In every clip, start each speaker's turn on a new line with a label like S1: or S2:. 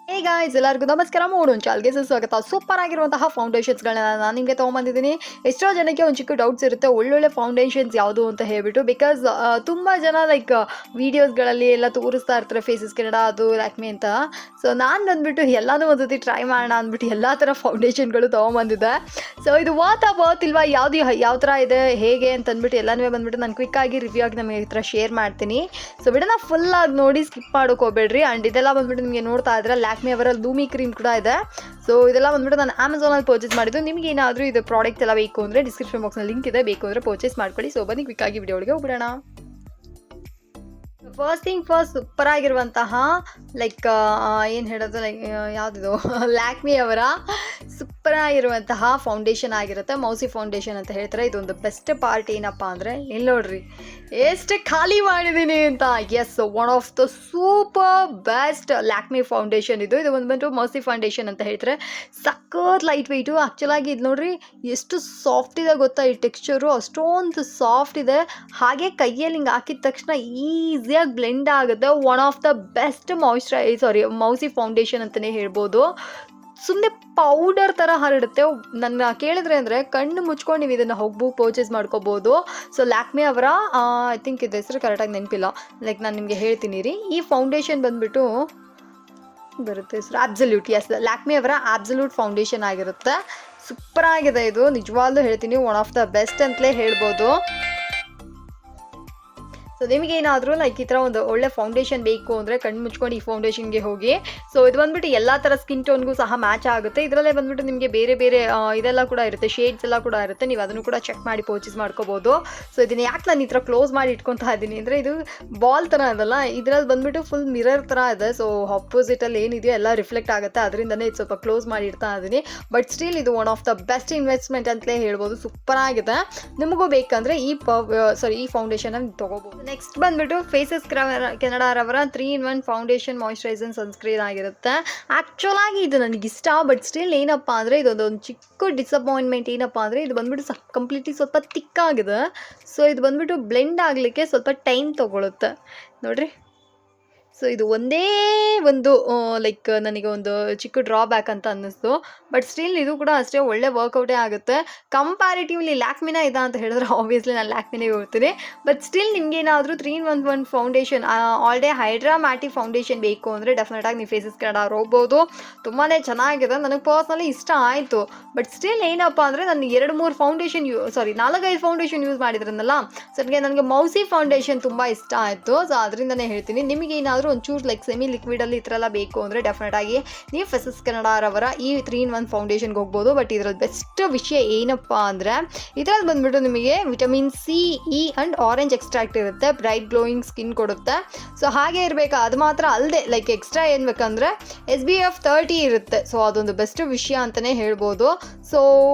S1: Hey guys, ಎಲ್ಲರಿಗೂ ನಮಸ್ಕಾರ. ಮೂಡೋನ್ ಚಾಲ್ಗೆ ಸ್ವಾಗತ. ಸೂಪರ್ ಆಗಿರುವಂತಹ ಫೌಂಡೇಶನ್ಸ್ಗಳನ್ನ ನಾನು ನಿಮಗೆ ತೊಗೊಂಬಂದಿದ್ದೀನಿ. ಎಷ್ಟೋ ಜನಕ್ಕೆ ಒಂದು ಚಿಕ್ಕ ಡೌಟ್ಸ್ ಇರುತ್ತೆ, ಒಳ್ಳೊಳ್ಳೆ ಫೌಂಡೇಶನ್ಸ್ ಯಾವುದು ಅಂತ ಹೇಳ್ಬಿಟ್ಟು. ಬಿಕಾಸ್ ತುಂಬ ಜನ ವೀಡಿಯೋಸ್ಗಳಲ್ಲಿ ಎಲ್ಲ ತೋರಿಸ್ತಾ ಇರ್ತಾರೆ ಫೇಸಸ್ ಕೆನಡಾ ಅದು ಲ್ಯಾಕ್ಮಿ ಅಂತ. ಸೊ ನಾನು ಬಂದುಬಿಟ್ಟು ಎಲ್ಲನೂ ಒಂದು ಸತಿ ಟ್ರೈ ಮಾಡೋಣ ಅಂದ್ಬಿಟ್ಟು ಎಲ್ಲ ಥರ ಫೌಂಡೇಶನ್ಗಳು ತೊಗೊಂಬಂದಿದ್ದೆ. ಸೊ ಇದು ವರ್ತ್ ಇಲ್ವಾ, ಯಾವ ಥರ ಇದೆ ಹೇಗೆ ಅಂತ ಅಂದ್ಬಿಟ್ಟು ಎಲ್ಲನೂ ಬಂದುಬಿಟ್ಟು ನಾನು ಕ್ವಿಕ್ಕಾಗಿ ರಿವ್ಯೂ ಆಗಿ ನಮಗೆ ಈ ಥರ ಶೇರ್ ಮಾಡ್ತೀನಿ. ಸೊ ವಿಡಿಯೋನ ಫುಲ್ಲಾಗಿ ನೋಡಿ ಸ್ಕಿಪ್ ಮಾಡೋಕೆ ಹೋಗ್ಬೇಡ್ರಿ. ಆ್ಯಂಡ್ ಇದೆಲ್ಲ ಬಂದುಬಿಟ್ಟು ನಿಮಗೆ ನೋಡ್ತಾ ಇದ್ರೆ ಲ್ಯಾಕ್ಮಿ ಅವರ ಲೂಮಿ ಕ್ರೀಮ್ ಕೂಡ ಇದೆ. ಸೊ ಇದೆಲ್ಲ ಬಂದ್ಬಿಟ್ಟು ನಾನು ಅಮೆಝಾನಲ್ಲಿ ಪರ್ಚೇಸ್ ಮಾಡಿದ್ದು. ನಿಮಗೆ ಏನಾದರೂ ಇದು ಪ್ರಾಡಕ್ಟ್ ಎಲ್ಲ ಬೇಕು ಅಂದರೆ ಡಿಸ್ಕ್ರಿಪ್ಷನ್ ಬಾಕ್ಸ್ನಲ್ಲಿ ಲಿಂಕ್ ಇದೆ, ಬೇಕು ಅಂದರೆ ಪರ್ಚೇಸ್ ಮಾಡ್ಕೊಳ್ಳಿ. ಸೊ ಬನ್ನಿ ಕ್ವಿಕ್ಕಾಗಿ ವಿಡಿಯೋ ಒಳಗೆ ಹೋಗ್ಬಿಡೋಣ. ಫಸ್ಟ್ ಸೂಪರ್ ಆಗಿರುವಂತಹ ಏನು ಹೇಳೋದು, ಯಾವುದಿದು ಲ್ಯಾಕ್ಮಿ ಅವರ ಸೂಪರ್ ಆಗಿರುವಂತಹ ಫೌಂಡೇಶನ್ ಆಗಿರುತ್ತೆ. ಮೌಸಿ ಫೌಂಡೇಶನ್ ಅಂತ ಹೇಳ್ತಾರೆ. ಇದೊಂದು ಬೆಸ್ಟ್ ಪಾರ್ಟ್ ಏನಪ್ಪ ಅಂದರೆ ಇಲ್ಲಿ ನೋಡ್ರಿ ಎಷ್ಟು ಖಾಲಿ ಮಾಡಿದ್ದೀನಿ ಅಂತ. Yes, one of the super best Lakme foundation ಇದು ಬಂದ್ಬಿಟ್ಟು ಮೌಸಿ ಫೌಂಡೇಶನ್ ಅಂತ ಹೇಳ್ತಾರೆ. ಸಕ್ಕತ್ ಲೈಟ್ ವೆಯ್ಟು. ಆ್ಯಕ್ಚುಲಾಗಿ ಇದು ನೋಡ್ರಿ ಎಷ್ಟು ಸಾಫ್ಟ್ ಇದೆ ಗೊತ್ತಾ, ಈ ಟೆಕ್ಸ್ಚರು ಅಷ್ಟೊಂದು ಸಾಫ್ಟ್ ಇದೆ. ಹಾಗೆ ಕೈಯಲ್ಲಿ ಹಿಂಗೆ ಹಾಕಿದ ತಕ್ಷಣ ಈಸಿಯಾಗಿ ಬ್ಲೆಂಡ್ ಆಗುತ್ತೆ. One of the best mousse foundation ಅಂತಲೇ ಹೇಳ್ಬೋದು. ಸುಮ್ಮನೆ ಪೌಡರ್ ಥರ ಹರಡುತ್ತೆ. ನನ್ನ ಕೇಳಿದ್ರೆ ಅಂದರೆ ಕಣ್ಣು ಮುಚ್ಕೊಂಡು ನೀವು ಇದನ್ನು ಹೋಗ್ಬು ಪರ್ಚೇಸ್ ಮಾಡ್ಕೋಬೋದು. ಸೊ ಲ್ಯಾಕ್ಮಿ ಅವರ ಐ ಥಿಂಕ್ ಇದು ಹೆಸರು ಕರೆಕ್ಟಾಗಿ ನೆನಪಿಲ್ಲ, ನಾನು ನಿಮಗೆ ಹೇಳ್ತೀನಿ ರೀ. ಈ ಫೌಂಡೇಶನ್ ಬಂದುಬಿಟ್ಟು ಬರುತ್ತೆ ಹೆಸರು ಆಬ್ಸಲ್ಯೂಟ್. ಎಸ್, ಲ್ಯಾಕ್ಮಿ ಅವರ ಆಬ್ಸಲ್ಯೂಟ್ ಫೌಂಡೇಶನ್ ಆಗಿರುತ್ತೆ. ಸೂಪರ್ ಆಗಿದೆ ಇದು, ನಿಜವಾಗ್ಲೂ ಹೇಳ್ತೀನಿ ಒನ್ ಆಫ್ ದ ಬೆಸ್ಟ್ ಅಂತಲೇ ಹೇಳ್ಬೋದು. ಸೊ ನಿಮಗೇನಾದರೂ ಈ ಥರ ಒಂದು ಒಳ್ಳೆ ಫೌಂಡೇಶನ್ ಬೇಕು ಅಂದರೆ ಕಣ್ಣು ಮುಚ್ಕೊಂಡು ಈ ಫೌಂಡೇಶನ್ಗೆ ಹೋಗಿ. ಸೊ ಇದು ಬಂದುಬಿಟ್ಟು ಎಲ್ಲ ಥರ ಸ್ಕಿನ್ ಟೋನ್ಗೂ ಸಹ ಮ್ಯಾಚ್ ಆಗುತ್ತೆ. ಇದರಲ್ಲೇ ಬಂದುಬಿಟ್ಟು ನಿಮಗೆ ಬೇರೆ ಬೇರೆ ಇದೆಲ್ಲ ಕೂಡ ಇರುತ್ತೆ, ಶೇಡ್ಸ್ ಎಲ್ಲ ಕೂಡ ಇರುತ್ತೆ. ನೀವು ಅದನ್ನು ಕೂಡ ಚೆಕ್ ಮಾಡಿ ಪರ್ಚೇಸ್ ಮಾಡ್ಕೋಬೋದು. ಸೊ ಇದನ್ನು ಯಾಕೆ ನಾನು ಈ ಥರ ಕ್ಲೋಸ್ ಮಾಡಿ ಇಟ್ಕೊತಾ ಇದ್ದೀನಿ ಅಂದರೆ ಇದು ಬಾಲ್ ಥರ ಇದಲ್ಲ, ಇದರಲ್ಲಿ ಬಂದುಬಿಟ್ಟು ಫುಲ್ ಮಿರರ್ ಥರ ಇದೆ. ಸೊ ಆಪೋಸಿಟಲ್ಲಿ ಏನಿದೆಯೋ ಎಲ್ಲ ರಿಫ್ಲೆಕ್ಟ್ ಆಗುತ್ತೆ, ಅದರಿಂದನೇ ಇದು ಸ್ವಲ್ಪ ಕ್ಲೋಸ್ ಮಾಡಿ ಇಡ್ತಾ ಇದ್ದೀನಿ. ಬಟ್ ಸ್ಟಿಲ್ ಇದು one of the best investment ಅಂತಲೇ ಹೇಳ್ಬೋದು. ಸೂಪರ್ ಆಗಿದೆ. ನಿಮಗೂ ಬೇಕಂದರೆ ಈ ಫೌಂಡೇಶನ್ ತೊಗೋಬೋದು. ನೆಕ್ಸ್ಟ್ ಬಂದುಬಿಟ್ಟು ಫೇಸಸ್ ಕೆನಡಾರವರ 3-in-1 ಫೌಂಡೇಶನ್ ಮಾಯಿಶ್ಚರೈಸರ್ ಸನ್ಸ್ಕ್ರೀನ್ ಆಗಿರುತ್ತೆ. ಆ್ಯಕ್ಚುಲಾಗಿ ಇದು ನನಗಿಷ್ಟ, ಬಟ್ ಸ್ಟಿಲ್ ಏನಪ್ಪ ಅಂದರೆ ಇದೊಂದು ಚಿಕ್ಕ ಡಿಸಪಾಯಿಂಟ್ಮೆಂಟ್ ಏನಪ್ಪ ಅಂದರೆ ಇದು ಬಂದುಬಿಟ್ಟು ಕಂಪ್ಲೀಟ್ಲಿ ಸ್ವಲ್ಪ ತಿಕ್ಕಾಗಿದೆ. ಸೊ ಇದು ಬಂದುಬಿಟ್ಟು ಬ್ಲೆಂಡ್ ಆಗಲಿಕ್ಕೆ ಸ್ವಲ್ಪ ಟೈಮ್ ತೊಗೊಳುತ್ತೆ ನೋಡಿರಿ. ಸೊ ಇದು ಒಂದೇ ಒಂದು ನನಗೆ ಒಂದು ಚಿಕ್ಕ ಡ್ರಾಬ್ಯಾಕ್ ಅಂತ ಅನ್ನಿಸ್ತು. ಬಟ್ ಸ್ಟಿಲ್ ಇದು ಕೂಡ ಅಷ್ಟೇ ಒಳ್ಳೆ ವರ್ಕೌಟೇ ಆಗುತ್ತೆ. ಕಂಪ್ಯಾರಿಟಿವ್ಲಿ ಲ್ಯಾಕ್ಮಿನ ಇದೆ ಅಂತ ಹೇಳಿದ್ರೆ ಆಬ್ವಿಯಸ್ಲಿ ನಾನು ಲ್ಯಾಕ್ಮಿನೇ ಹೋಗ್ತೀನಿ. ಬಟ್ ಸ್ಟಿಲ್ ನಿಮಗೇನಾದರೂ 3-in-1 foundation all day hydra matte foundation ಬೇಕು ಅಂದರೆ ಡೆಫಿನೆಟಾಗಿ ನೀವು ಫೇಸಸ್ ಕೆನಡಾ ಹೋಗ್ಬೋದು. ತುಂಬಾ ಚೆನ್ನಾಗಿದೆ, ನನಗೆ ಪರ್ಸ್ನಲಿ ಇಷ್ಟ ಆಯಿತು. ಬಟ್ ಸ್ಟಿಲ್ ಏನಪ್ಪ ಅಂದರೆ ನಾನು 2-3 ಫೌಂಡೇಶನ್ 4-5 ಫೌಂಡೇಶನ್ ಯೂಸ್ ಮಾಡಿದ್ರನ್ನಲ್ಲ. ಸೊ ನನಗೆ ಮೌಸಿ ಫೌಂಡೇಶನ್ ತುಂಬ ಇಷ್ಟ ಆಯಿತು. ಸೊ ಅದರಿಂದನೇ ಹೇಳ್ತೀನಿ, ನಿಮಗೇನಾದರೂ ಒಂಚೂರು ಸೆಮಿ ಲಿಕ್ವಿಡಲ್ಲಿ ಈ ಥರ ಎಲ್ಲ ಬೇಕು ಅಂದರೆ ಡೆಫಿನೆಟಾಗಿ ನೀವು ಫೇಸಸ್ ಕೆನಡಾರವರ ಈ 3-in-1 ಫೌಂಡೇಶನ್ಗೆ ಹೋಗ್ಬೋದು. ಬಟ್ ಇದರಲ್ಲಿ ಬೆಸ್ಟ್ ವಿಷಯ ಏನಪ್ಪ ಅಂದರೆ ಇದರಲ್ಲಿ ಬಂದುಬಿಟ್ಟು ನಿಮಗೆ vitamin C, E and orange extract ಇರುತ್ತೆ. ಬ್ರೈಟ್ ಗ್ಲೋಯಿಂಗ್ ಸ್ಕಿನ್ ಕೊಡುತ್ತೆ. ಸೊ ಹಾಗೆ ಇರಬೇಕು. ಅದು ಮಾತ್ರ ಅಲ್ಲದೆ ಎಕ್ಸ್ಟ್ರಾ ಏನು ಬೇಕಂದರೆ SPF 30 ಇರುತ್ತೆ. ಸೊ ಅದೊಂದು ಬೆಸ್ಟ್ ವಿಷಯ ಅಂತಲೇ ಹೇಳ್ಬೋದು. ಸೊ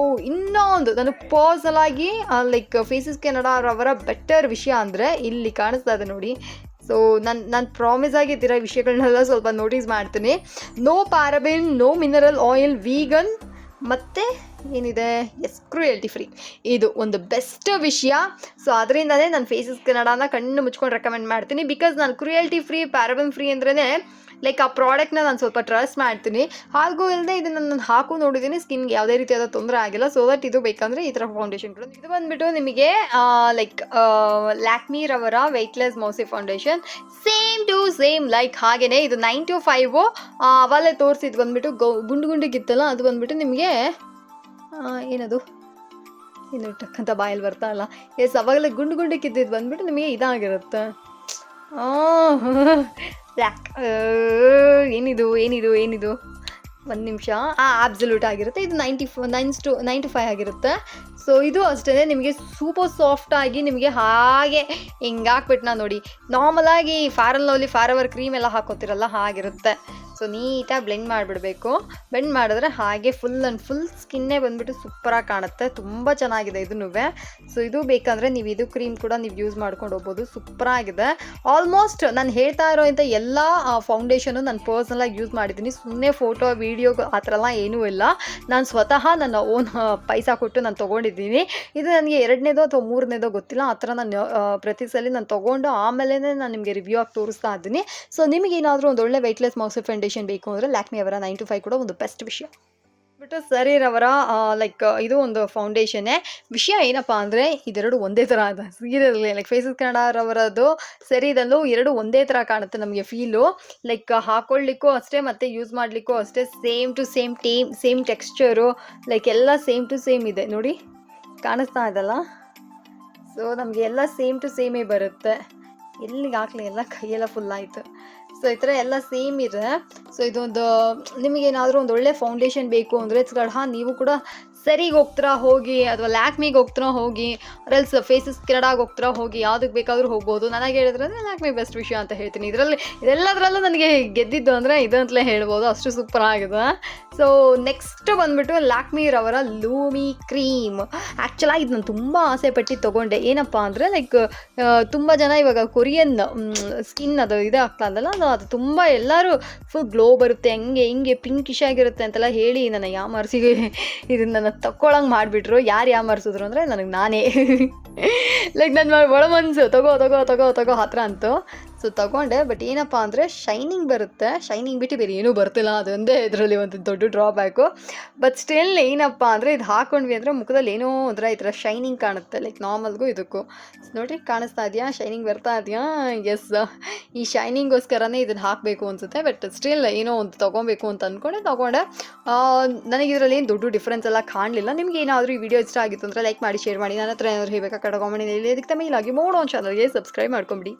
S1: ಇನ್ನೊಂದು ನನಗೆ ಪರ್ಸನಲಾಗಿ ಫೇಸಸ್ ಕೆನಡಾರವರ ಬೆಟರ್ ವಿಷಯ ಅಂದರೆ ಇಲ್ಲಿ ಕಾಣಿಸ್ತಾ ಇದೆ ನೋಡಿ. ಸೊ ನಾನು ಪ್ರಾಮಿಸ್ ಆಗಿದ್ದೀರ ವಿಷಯಗಳನ್ನೆಲ್ಲ ಸ್ವಲ್ಪ ನೋಟಿಸ್ ಮಾಡ್ತೀನಿ. No paraben, no mineral oil, vegan ಮತ್ತು ಏನಿದೆ ಕ್ರುಯಲ್ಟಿ ಫ್ರೀ. ಇದು ಒಂದು ಬೆಸ್ಟ್ ವಿಷಯ. ಸೊ ಅದರಿಂದನೇ ನಾನು ಫೇಸಸ್ ಕೆನಡಾನ ಕಣ್ಣು ಮುಚ್ಕೊಂಡು ರೆಕಮೆಂಡ್ ಮಾಡ್ತೀನಿ. ಬಿಕಾಸ್ ನಾನು ಕ್ರುಯಲ್ಟಿ ಫ್ರೀ, ಪ್ಯಾರಾಬೆನ್ ಫ್ರೀ ಅಂದ್ರೇ ಆ ಪ್ರಾಡಕ್ಟ್ನ ನಾನು ಸ್ವಲ್ಪ ಟ್ರಸ್ಟ್ ಮಾಡ್ತೀನಿ. ಹಾಗೂ ಇಲ್ಲದೆ ಇದನ್ನು ನಾನು ಹಾಕು ನೋಡಿದ್ದೀನಿ, ಸ್ಕಿನ್ಗೆ ಯಾವುದೇ ರೀತಿಯಾದ ತೊಂದರೆ ಆಗಿಲ್ಲ. ಸೊ ದಟ್ ಇದು ಬೇಕಂದರೆ ಈ ಥರ ಫೌಂಡೇಶನ್ಗಳು. ಇದು ಬಂದುಬಿಟ್ಟು ನಿಮಗೆ ಲ್ಯಾಕ್ಮಿ ರವರ weightless mousse foundation same to same ಹಾಗೇ ಇದು 9 to 5 ಅವಲ್ಲೇ ತೋರಿಸಿದ್ದು ಬಂದುಬಿಟ್ಟು ಗುಂಡಿಗಿತ್ತಲ್ಲ, ಅದು ಬಂದುಬಿಟ್ಟು ನಿಮಗೆ ಏನದು ಏನು ಟಕ್ಕಂತ ಬಾಯಲ್ಲಿ ಬರ್ತಾ ಇಲ್ಲ. ಎಸ್, ಅವಾಗಲೇ ಗುಂಡಿಕ್ಕಿದ್ದು ಬಂದುಬಿಟ್ಟು ನಿಮಗೆ ಇದಾಗಿರುತ್ತೆ. ಬ್ಲ್ಯಾಕ್ ಏನಿದು ಒಂದು ನಿಮಿಷ. ಆಬ್ಸಲ್ಯೂಟ್ ಆಗಿರುತ್ತೆ. ಇದು 9 to 5 ಆಗಿರುತ್ತೆ. ಸೊ ಇದು ಅಷ್ಟೇ ನಿಮಗೆ ಸೂಪರ್ ಸಾಫ್ಟಾಗಿ ನಿಮಗೆ ಹಾಗೆ ಹಿಂಗೆ ಹಾಕ್ಬಿಟ್ಟು ನೋಡಿ, ನಾರ್ಮಲಾಗಿ ಫೇರ್ ಲವ್ಲಿ ಫಾರೆವರ್ ಕ್ರೀಮ್ ಎಲ್ಲ ಹಾಕೋತಿರಲ್ಲ ಹಾಗಿರುತ್ತೆ. ಸೊ ನೀಟಾಗಿ ಬ್ಲೆಂಡ್ ಮಾಡಿಬಿಡಬೇಕು. ಬ್ಲೆಂಡ್ ಮಾಡಿದ್ರೆ ಹಾಗೆ ಫುಲ್ ಸ್ಕಿನ್ನೇ ಬಂದುಬಿಟ್ಟು ಸೂಪರಾಗಿ ಕಾಣುತ್ತೆ. ತುಂಬ ಚೆನ್ನಾಗಿದೆ ಇದೂ. ಸೊ ಇದು ಬೇಕಂದರೆ ನೀವು ಇದು ಕ್ರೀಮ್ ಕೂಡ ನೀವು ಯೂಸ್ ಮಾಡ್ಕೊಂಡು ಹೋಗ್ಬೋದು. ಸೂಪರಾಗಿದೆ. ಆಲ್ಮೋಸ್ಟ್ ನಾನು ಹೇಳ್ತಾ ಇರೋಂಥ ಎಲ್ಲ ಫೌಂಡೇಶನು ನಾನು ಪರ್ಸ್ನಲಾಗಿ ಯೂಸ್ ಮಾಡಿದ್ದೀನಿ. ಸುಮ್ಮನೆ ಫೋಟೋ ವೀಡಿಯೋ ಆ ಥರ ಎಲ್ಲ ಏನೂ ಇಲ್ಲ. ನಾನು ಸ್ವತಃ ನನ್ನ ಓನ್ ಪೈಸಾ ಕೊಟ್ಟು ನಾನು ತೊಗೊಂಡಿದ್ದೀನಿ. ಇದು ನನಗೆ 2ನೇದೋ ಅಥವಾ 3ನೇದೋ ಗೊತ್ತಿಲ್ಲ. ಆ ಥರ ನಾನು ಪ್ರತಿ ಸಲ ನಾನು ತೊಗೊಂಡು ಆಮೇಲೆ ನಾನು ನಿಮಗೆ ರಿವ್ಯೂ ಆಗಿ ತೋರಿಸ್ತಾ ಇದ್ದೀನಿ. ಸೊ ನಿಮಗೇನಾದರೂ ಒಂದು ಒಳ್ಳೆ ವೆಯ್ಟ್ಲೆಸ್ ಮೌಸಿ ಫೌಂಡೇಶನ್ ಫೌಂಡೇಶನ್ ಬೇಕು ಅಂದರೆ ಲ್ಯಾಕ್ಮಿ ಅವರ 925 ಕೂಡ ಒಂದು ಬೆಸ್ಟ್ ವಿಷಯ. ಬಟ್ ಸರಿರವರ ಲೈಕ್ ಇದು ಒಂದು ಫೌಂಡೇಶನ್ನೇ. ವಿಷಯ ಏನಪ್ಪ ಅಂದರೆ ಇದೆರಡು ಒಂದೇ ಥರ ಇದೆ ಸೀರಿಯಸ್ಲಿ. ಲೈಕ್ ಫೇಸಸ್ ಕನ್ನಡರವರದ್ದು ಸರಿದಲ್ಲೂ ಎರಡು ಒಂದೇ ಥರ ಕಾಣುತ್ತೆ ನಮಗೆ ಫೀಲು. ಲೈಕ್ ಹಾಕ್ಕೊಳ್ಳಿಕ್ಕೂ ಅಷ್ಟೇ ಮತ್ತು ಯೂಸ್ ಮಾಡಲಿಕ್ಕೂ ಅಷ್ಟೇ same to same texture, like ಎಲ್ಲ ಸೇಮ್ ಟು ಸೇಮ್ ಇದೆ ನೋಡಿ, ಕಾಣಿಸ್ತಾ ಇದಲ್ಲ. ಸೊ ನಮಗೆ ಎಲ್ಲ ಸೇಮ್ ಟು ಸೇಮೇ ಬರುತ್ತೆ. ಎಲ್ಲಿಗೆ ಹಾಕ್ಲಿ ಎಲ್ಲ ಕೈಯೆಲ್ಲ ಫುಲ್ ಆಯಿತು. ಸೊ ಈ ಥರ ಎಲ್ಲ ಸೇಮ್ ಇದೆ. ಸೊ ಇದೊಂದು ನಿಮಗೇನಾದರೂ ಒಂದು ಒಳ್ಳೆ ಫೌಂಡೇಶನ್ ಬೇಕು ಅಂದರೆ ನೀವು ಕೂಡ ಸರಿಗೆ ಹೋಗ್ತೀರಾ ಹೋಗಿ, ಅಥವಾ ಲ್ಯಾಕ್ಮಿಗೆ ಹೋಗ್ತೀರಾ ಹೋಗಿ, ಅರೆಲ್ಸ್ ಫೇಸಸ್ ಕೆರಡಾಗಿ ಹೋಗ್ತೀರಾ ಹೋಗಿ, ಯಾವುದಕ್ಕೆ ಬೇಕಾದರೂ ಹೋಗ್ಬೋದು. ನನಗೆ ಹೇಳಿದ್ರೆ ಲ್ಯಾಕ್ಮಿ ಬೆಸ್ಟ್ ವಿಷಯ ಅಂತ ಹೇಳ್ತೀನಿ. ಇದೆಲ್ಲದರಲ್ಲೂ ನನಗೆ ಗೆದ್ದಿದ್ದು ಅಂದರೆ ಇದಂತಲೇ ಹೇಳ್ಬೋದು, ಅಷ್ಟು ಸೂಪರ್ ಆಗಿದೆ. ಸೊ ನೆಕ್ಸ್ಟ್ ಬಂದುಬಿಟ್ಟು ಲ್ಯಾಕ್ಮಿರವರ ಲೂಮಿ ಕ್ರೀಮ್. ಆ್ಯಕ್ಚುಲಾಗಿ ಇದು ನಾನು ತುಂಬ ಆಸೆ ಪಟ್ಟು ತೊಗೊಂಡೆ. ಏನಪ್ಪ ಅಂದರೆ ಲೈಕ್ ತುಂಬ ಜನ ಇವಾಗ ಕೊರಿಯನ್ ಸ್ಕಿನ್ ಅದು ಆಗ್ತಾ ಇದಲ್ಲ, ಅದು ತುಂಬ ಎಲ್ಲರೂ ಫುಲ್ ಗ್ಲೋ ಬರುತ್ತೆ, ಹಿಂಗೆ ಪಿಂಕಿಶ್ ಆಗಿರುತ್ತೆ ಅಂತೆಲ್ಲ ಹೇಳಿ ನನ್ನ ಯಾಮಾರಿಸಿಗೆ ಇದನ್ನು ನನ್ನ ತಕ್ಕೊಳಂಗೆ ಮಾಡಿಬಿಟ್ರು. ಯಾರು ಯಾಮಾರಿಸಿದ್ರು ಅಂದರೆ ನಾನೇ ಲೈಕ್ ನನ್ನ ಒಳ ಮನಸ್ಸು ತಗೋ ಹತ್ರ ಅಂತು. ಸೊ ತೊಗೊಂಡೆ. ಬಟ್ ಏನಪ್ಪ ಅಂದರೆ ಶೈನಿಂಗ್ ಬರುತ್ತೆ, ಶೈನಿಂಗ್ ಬಿಟ್ಟು ಬೇರೆ ಏನೂ ಬರ್ತಿಲ್ಲ, ಅದೊಂದೇ ಇದರಲ್ಲಿ ಒಂದು ದೊಡ್ಡ ಡ್ರಾಬ್ಯಾಕು. ಬಟ್ ಸ್ಟಿಲ್ ಏನಪ್ಪ ಅಂದರೆ ಇದು ಹಾಕ್ಕೊಂಡ್ವಿ ಅಂದರೆ ಮುಖದಲ್ಲಿ ಏನೋ ಒಂಥರ ಈ ಥರ ಶೈನಿಂಗ್ ಕಾಣುತ್ತೆ, ಲೈಕ್ ನಾರ್ಮಲ್ಗೂ ಇದಕ್ಕೂ. ನೋಡಿರಿ ಕಾಣಿಸ್ತಾ ಇದೆಯಾ, ಶೈನಿಂಗ್ ಬರ್ತಾ ಇದೆಯಾ? ಎಸ್, ಈ ಶೈನಿಂಗೋಸ್ಕರನೇ ಇದನ್ನು ಹಾಕಬೇಕು ಅನಿಸುತ್ತೆ. ಬಟ್ ಸ್ಟಿಲ್ ಏನೋ ಒಂದು ತೊಗೊಬೇಕು ಅಂತ ತೊಗೊಂಡೆ. ನನಗೆ ಇದರಲ್ಲಿ ಏನು ದೊಡ್ಡ ಡಿಫ್ರೆನ್ಸ್ ಎಲ್ಲ ಕಾಣಲಿಲ್ಲ. ನಿಮ್ಗೆ ಏನಾದರೂ ಈ ವಿಡಿಯೋ ಇಷ್ಟ ಆಗಿತ್ತು ಅಂದರೆ ಲೈಕ್ ಮಾಡಿ, ಶೇರ್ ಮಾಡಿ. ನನ್ನ ಹತ್ರ ಏನಾದರೂ ಹೇಳಬೇಕಾ ಕಾಮೆಂಟ್ ಹೇಳಿ. ಅದಕ್ಕೆ ಮೇಲಾಗಿ ಮೋಡೋ ಚಾನಲ್ಗೆ ಸಬ್ಸ್ಕ್ರೈಬ್ ಮಾಡ್ಕೊಂಬಿಡಿ.